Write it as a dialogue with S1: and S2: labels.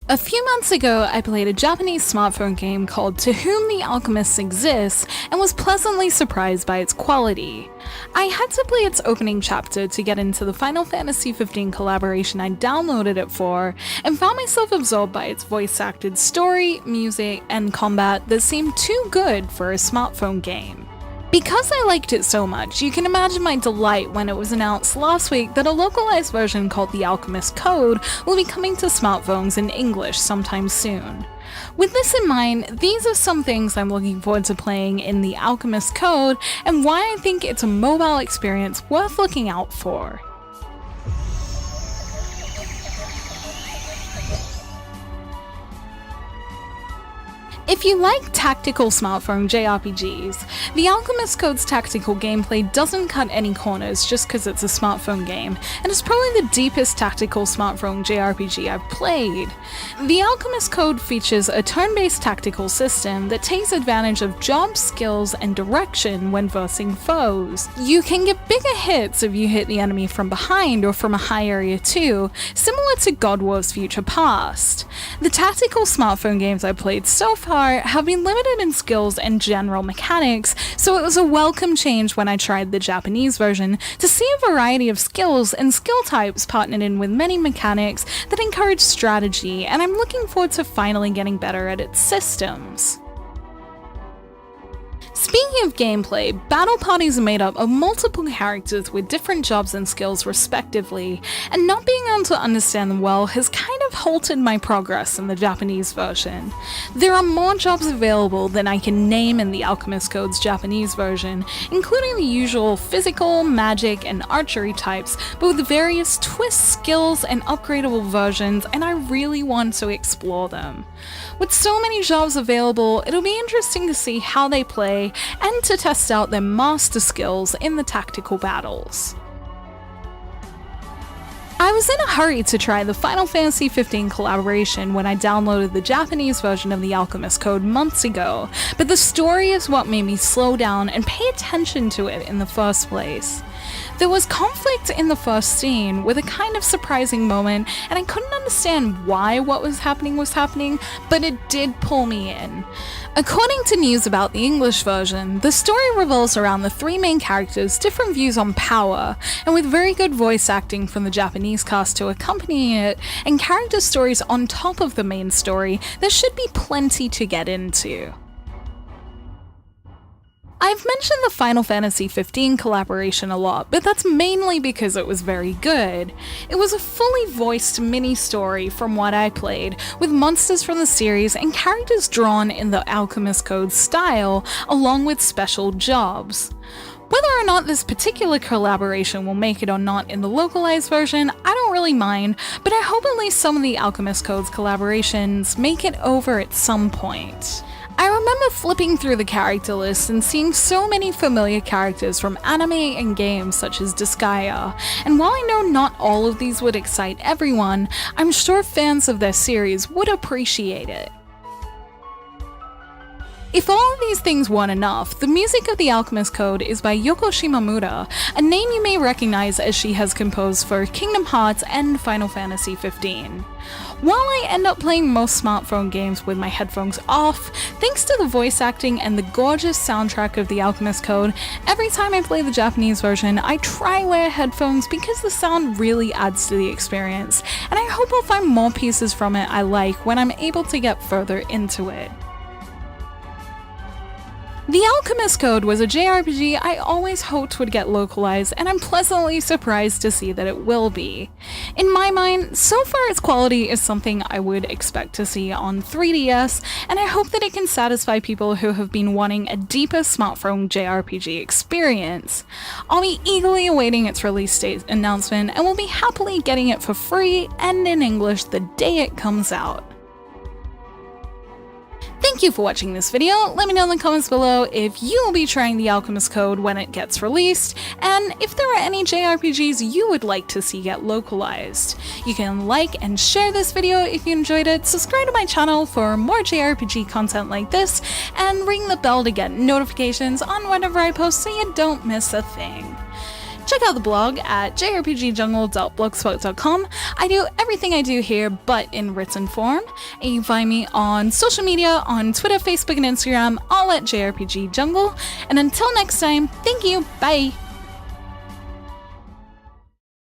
S1: A few months ago, I played a Japanese smartphone game called To Whom the Alchemist Exists and was pleasantly surprised by its quality. I had to play its opening chapter to get into the Final Fantasy XV collaboration I downloaded it for, and found myself absorbed by its voice-acted story, music, and combat that seemed too good for a smartphone game. Because I liked it so much, you can imagine my delight when it was announced last week that a localized version called the Alchemist Code will be coming to smartphones in English sometime soon. With this in mind, these are some things I'm looking forward to playing in the Alchemist Code and why I think it's a mobile experience worth looking out for. If you like tactical smartphone JRPGs, the Alchemist Code's tactical gameplay doesn't cut any corners just because it's a smartphone game, and it's probably the deepest tactical smartphone JRPG I've played. The Alchemist Code features a turn-based tactical system that takes advantage of job skills and direction when versing foes. You can get bigger hits if you hit the enemy from behind or from a high area too, similar to God War's Future Past. The tactical smartphone games I've played so far have been limited in skills and general mechanics, so it was a welcome change when I tried the Japanese version to see a variety of skills and skill types partnered in with many mechanics that encourage strategy, and I'm looking forward to finally getting better at its systems. Speaking of gameplay, battle parties are made up of multiple characters with different jobs and skills respectively, and not being able to understand them well has kind of halted my progress in the Japanese version. There are more jobs available than I can name in the Alchemist Code's Japanese version, including the usual physical, magic, and archery types, but with various twist skills and upgradable versions, and I really want to explore them. With so many jobs available, it'll be interesting to see how they play and to test out their master skills in the tactical battles. I was in a hurry to try the Final Fantasy XV collaboration when I downloaded the Japanese version of the Alchemist Code months ago, but the story is what made me slow down and pay attention to it in the first place. There was conflict in the first scene with a kind of surprising moment, and I couldn't understand why what was happening, but it did pull me in. According to news about the English version, the story revolves around the three main characters' different views on power, and with very good voice acting from the Japanese cast to accompany it, and character stories on top of the main story, there should be plenty to get into. I've mentioned the Final Fantasy XV collaboration a lot, but that's mainly because it was very good. It was a fully voiced mini-story from what I played, with monsters from the series and characters drawn in the Alchemist Code style, along with special jobs. Whether or not this particular collaboration will make it or not in the localized version, I don't really mind, but I hope at least some of the Alchemist Code's collaborations make it over at some point. I remember flipping through the character list and seeing so many familiar characters from anime and games such as Disgaea, and while I know not all of these would excite everyone, I'm sure fans of their series would appreciate it. If all of these things weren't enough, the music of the Alchemist Code is by Yoko Shimomura, a name you may recognize as she has composed for Kingdom Hearts and Final Fantasy XV. While I end up playing most smartphone games with my headphones off, thanks to the voice acting and the gorgeous soundtrack of the Alchemist Code, every time I play the Japanese version, I try wear headphones because the sound really adds to the experience, and I hope I'll find more pieces from it I like when I'm able to get further into it. The Alchemist Code was a JRPG I always hoped would get localized, and I'm pleasantly surprised to see that it will be. In my mind, so far its quality is something I would expect to see on 3DS, and I hope that it can satisfy people who have been wanting a deeper smartphone JRPG experience. I'll be eagerly awaiting its release date announcement, and will be happily getting it for free and in English the day it comes out. Thank you for watching this video. Let me know in the comments below if you will be trying the Alchemist Code when it gets released, and if there are any JRPGs you would like to see get localized. You can like and share this video if you enjoyed it, subscribe to my channel for more JRPG content like this, and ring the bell to get notifications on whenever I post so you don't miss a thing. Check out the blog at jrpgjungle.blogspot.com. I do everything I do here but in written form. And you can find me on social media on Twitter, Facebook, and Instagram, all at JRPG Jungle. And until next time, thank you, bye!